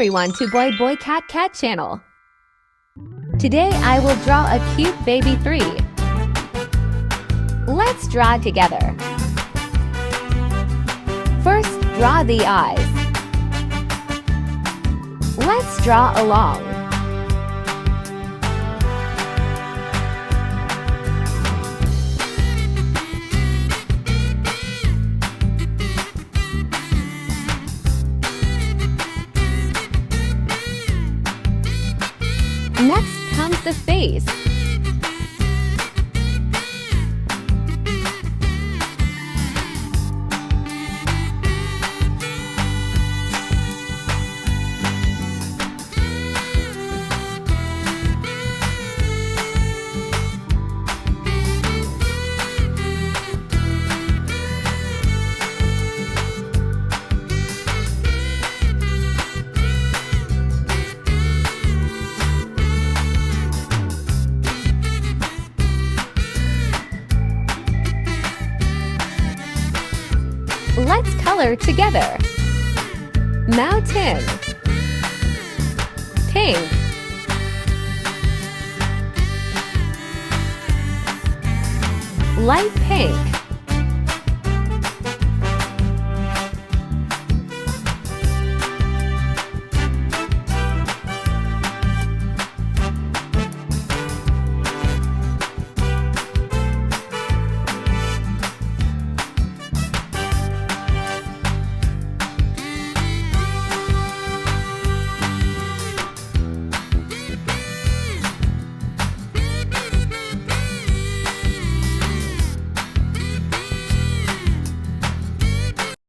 everyone to Boy Boy Cat Cat channel. Today I will draw a cute baby 3. Let's draw together. First, draw the eyes. Let's draw along. Next comes the face. Let's color together. Mountain, pink, light pink,